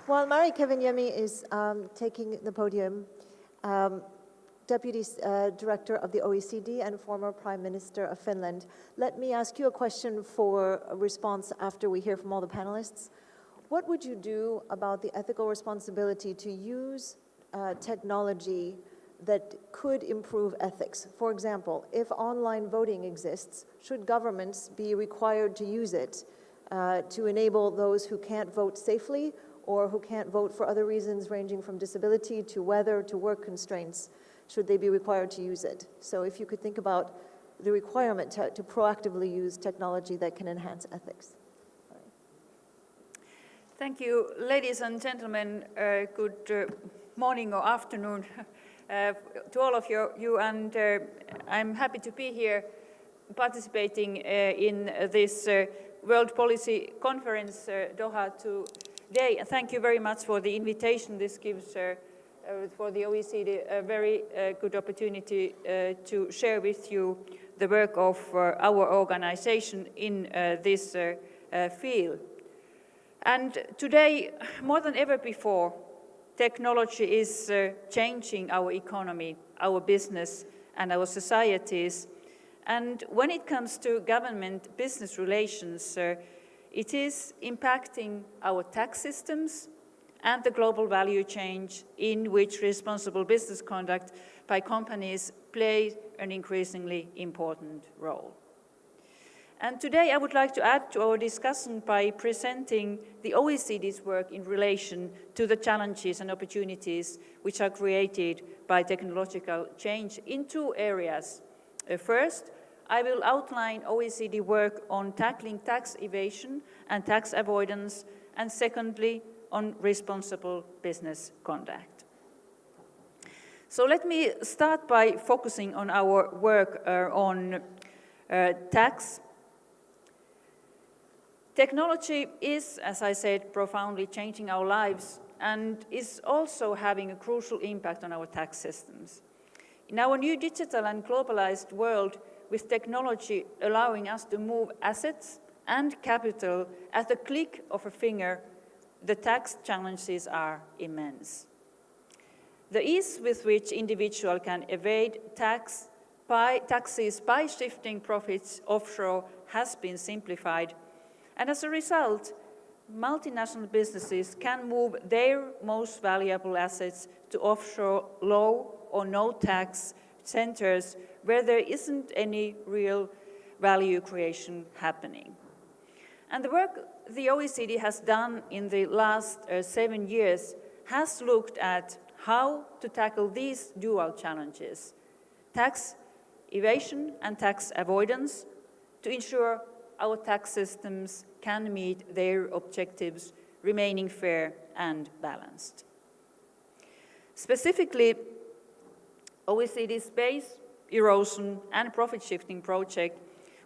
While Mari Kiviniemi is taking the podium, Deputy Director of the OECD and former Prime Minister of Finland, let me ask you a question for a response after we hear from all the panelists. What would you do about the ethical responsibility to use technology that could improve ethics? For example, if online voting exists, should governments be required to use it to enable those who can't vote safely or who can't vote for other reasons ranging from disability to weather to work constraints? Should they be required to use it? So if you could think about the requirement to proactively use technology that can enhance ethics. Thank you, ladies and gentlemen. Good morning or afternoon to all of you, and I'm happy to be here participating in this World Policy Conference, Doha, today. Thank you very much for the invitation. This gives for the OECD a very good opportunity to share with you the work of our organization in this field. And today, more than ever before, technology is changing our economy, our business, and our societies. And when it comes to government-business relations, it is impacting our tax systems and the global value chain in which responsible business conduct by companies plays an increasingly important role. And today I would like to add to our discussion by presenting the OECD's work in relation to the challenges and opportunities which are created by technological change in two areas. First, I will outline OECD work on tackling tax evasion and tax avoidance, and secondly, on responsible business conduct. So let me start by focusing on our work on tax. Technology is, as I said, profoundly changing our lives and is also having a crucial impact on our tax systems. In our new digital and globalized world, with technology allowing us to move assets and capital at the click of a finger, the tax challenges are immense. The ease with which individuals can evade taxes by shifting profits offshore has been simplified, and as a result, multinational businesses can move their most valuable assets to offshore low or no tax centers where there isn't any real value creation happening. And the work the OECD has done in the last 7 years has looked at how to tackle these dual challenges, tax evasion and tax avoidance, to ensure our tax systems can meet their objectives, remaining fair and balanced. Specifically, OECD's base erosion and profit shifting project,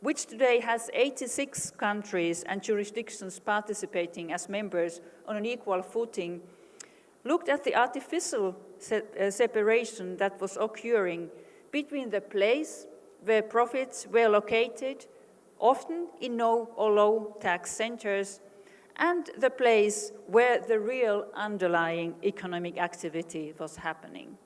which today has 86 countries and jurisdictions participating as members on an equal footing, looked at the artificial separation that was occurring between the place where profits were located, often in no or low tax centers, and the place where the real underlying economic activity was happening.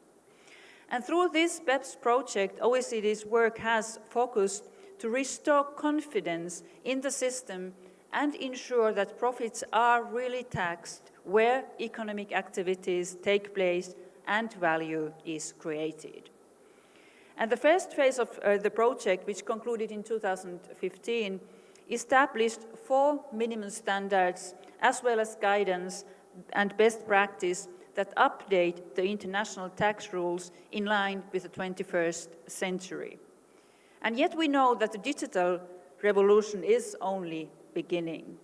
And through this BEPS project, OECD's work has focused to restore confidence in the system and ensure that profits are really taxed where economic activities take place and value is created. And the first phase of the project, which concluded in 2015, established 4 minimum standards as well as guidance and best practice that update the international tax rules in line with the 21st century. And yet we know that the digital revolution is only beginning.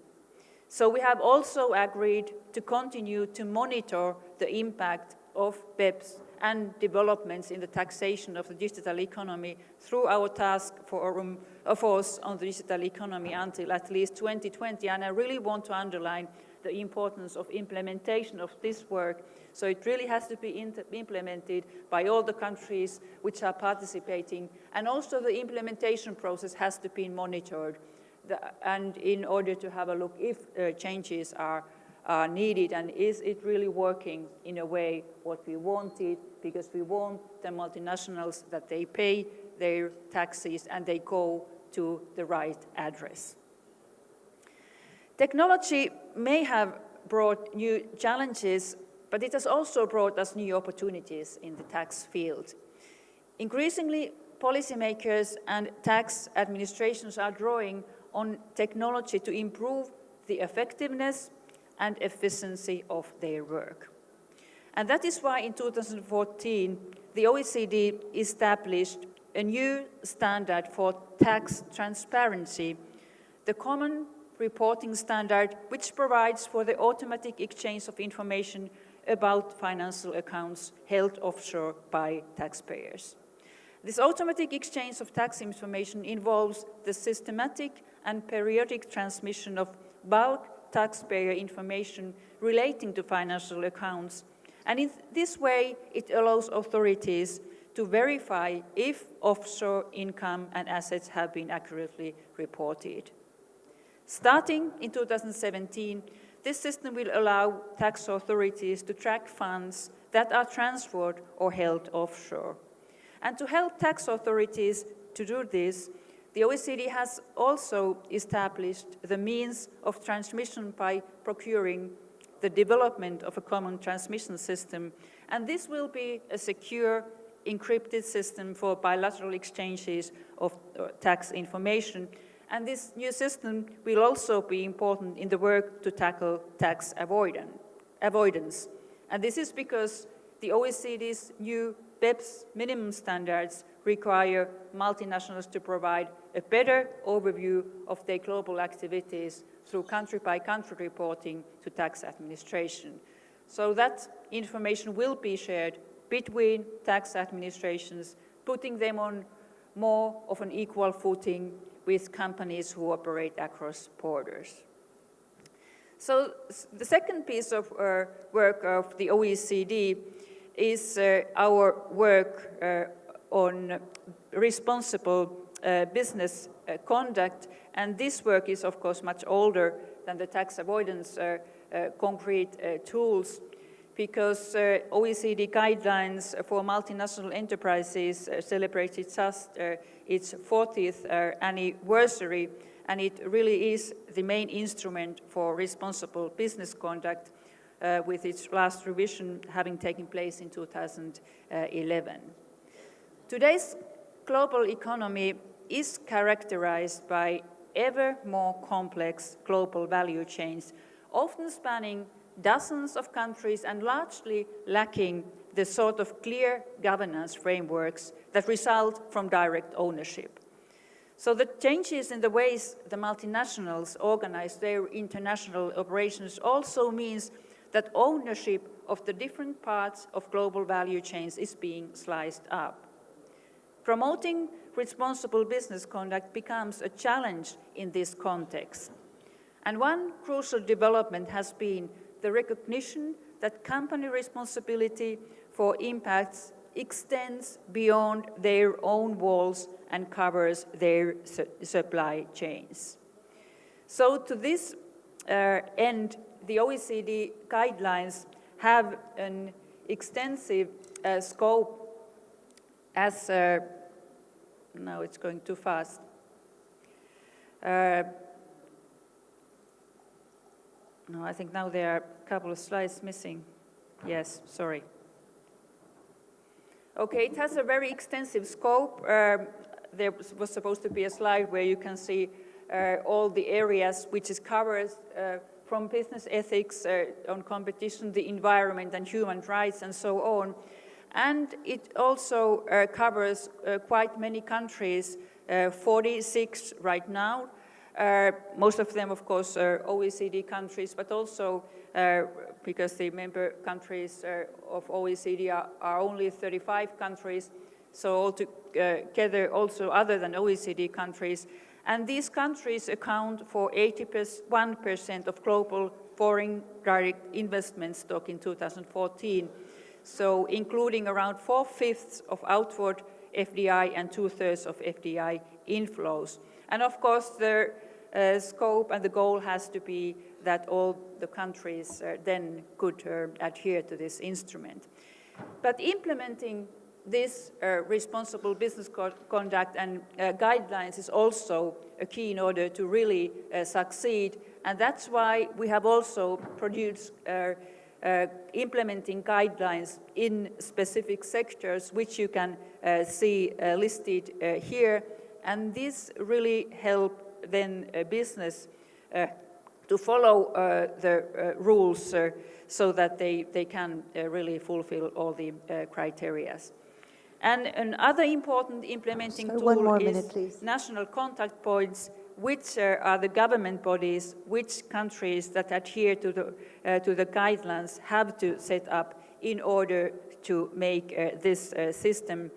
So we have also agreed to continue to monitor the impact of BEPS and developments in the taxation of the digital economy through our task force on the digital economy until at least 2020. And I really want to underline the importance of implementation of this work. So it really has to be implemented by all the countries which are participating, and also the implementation process has to be monitored, and in order to have a look if changes are are needed, and is it really working in a way what we wanted, because we want the multinationals that they pay their taxes and they go to the right address. Technology may have brought new challenges, but it has also brought us new opportunities in the tax field. Increasingly, policymakers and tax administrations are drawing on technology to improve the effectiveness and efficiency of their work. And that is why in 2014, the OECD established a new standard for tax transparency, the Common Reporting Standard, which provides for the automatic exchange of information about financial accounts held offshore by taxpayers. This automatic exchange of tax information involves the systematic and periodic transmission of bulk taxpayer information relating to financial accounts, and in this way it allows authorities to verify if offshore income and assets have been accurately reported. Starting in 2017, this system will allow tax authorities to track funds that are transferred or held offshore. And to help tax authorities to do this, the OECD has also established the means of transmission by procuring the development of a common transmission system. And this will be a secure, encrypted system for bilateral exchanges of tax information. And this new system will also be important in the work to tackle tax avoidance. And this is because the OECD's new BEPS minimum standards require multinationals to provide a better overview of their global activities through country-by-country reporting to tax administration. So that information will be shared between tax administrations, putting them on more of an equal footing with companies who operate across borders. So the second piece of work of the OECD is our work on responsible business conduct, and this work is of course much older than the tax avoidance concrete tools, because OECD guidelines for multinational enterprises celebrated just its 40th anniversary, and it really is the main instrument for responsible business conduct, with its last revision having taken place in 2011. Today's global economy is characterized by ever more complex global value chains, often spanning dozens of countries and largely lacking the sort of clear governance frameworks that result from direct ownership. So the changes in the ways the multinationals organize their international operations also means that ownership of the different parts of global value chains is being sliced up. Promoting responsible business conduct becomes a challenge in this context. And one crucial development has been the recognition that company responsibility for impacts extends beyond their own walls and covers their supply chains. So to this end, the OECD guidelines have an extensive scope as, now it's going too fast. No, I think now there are a couple of slides missing. Yes, sorry. Okay, it has a very extensive scope. There was supposed to be a slide where you can see all the areas which is covered from business ethics on competition, the environment and human rights and so on. And it also covers quite many countries, 46 right now. Most of them, of course, are OECD countries, but also because the member countries of OECD are only 35 countries, so altogether also other than OECD countries. And these countries account for 81% of global foreign direct investment stock in 2014, so including around 4/5 of outward FDI and 2/3 of FDI inflows. And of course, the scope and the goal has to be that all the countries then could adhere to this instrument. But implementing this responsible business conduct and guidelines is also a key in order to really succeed, and that's why we have also produced implementing guidelines in specific sectors, which you can see listed here, and this really help then business to follow the rules so that they can really fulfill all the criteria. And another important implementing tool is national contact points, which are the government bodies, which countries that adhere to the guidelines have to set up in order to make this system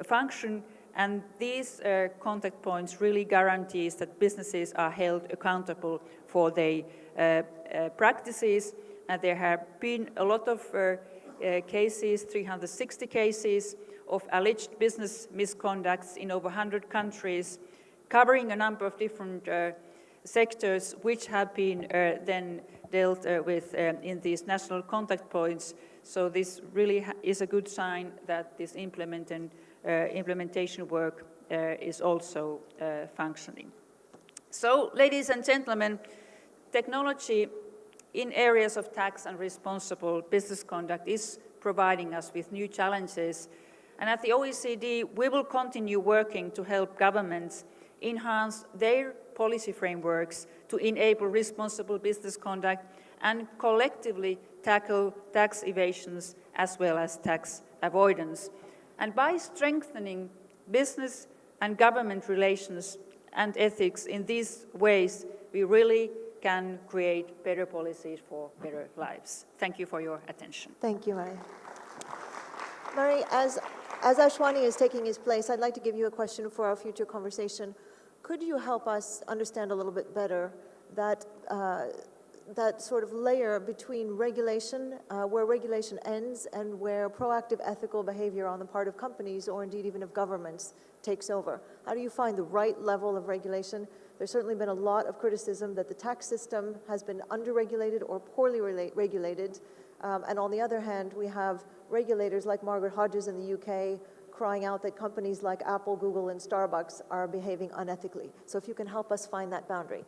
function. And these contact points really guarantees that businesses are held accountable for their practices. And there have been a lot of cases, 360 cases of alleged business misconducts in over 100 countries, covering a number of different sectors, which have been then dealt with in these national contact points. So this really is a good sign that this implementation work is also functioning. So, ladies and gentlemen, technology in areas of tax and responsible business conduct is providing us with new challenges. And at the OECD, we will continue working to help governments enhance their policy frameworks to enable responsible business conduct and collectively tackle tax evasions as well as tax avoidance. And by strengthening business and government relations and ethics in these ways, we really can create better policies for better lives. Thank you for your attention. Thank you, Mari. Mari, as Ashwani is taking his place, I'd like to give you a question for our future conversation. Could you help us understand a little bit better that that sort of layer between regulation, where regulation ends, and where proactive ethical behavior on the part of companies, or indeed even of governments, takes over? How do you find the right level of regulation? There's certainly been a lot of criticism that the tax system has been under-regulated or poorly regulated. And on the other hand, we have regulators like Margaret Hodges in the UK crying out that companies like Apple, Google, and Starbucks are behaving unethically. So if you can help us find that boundary.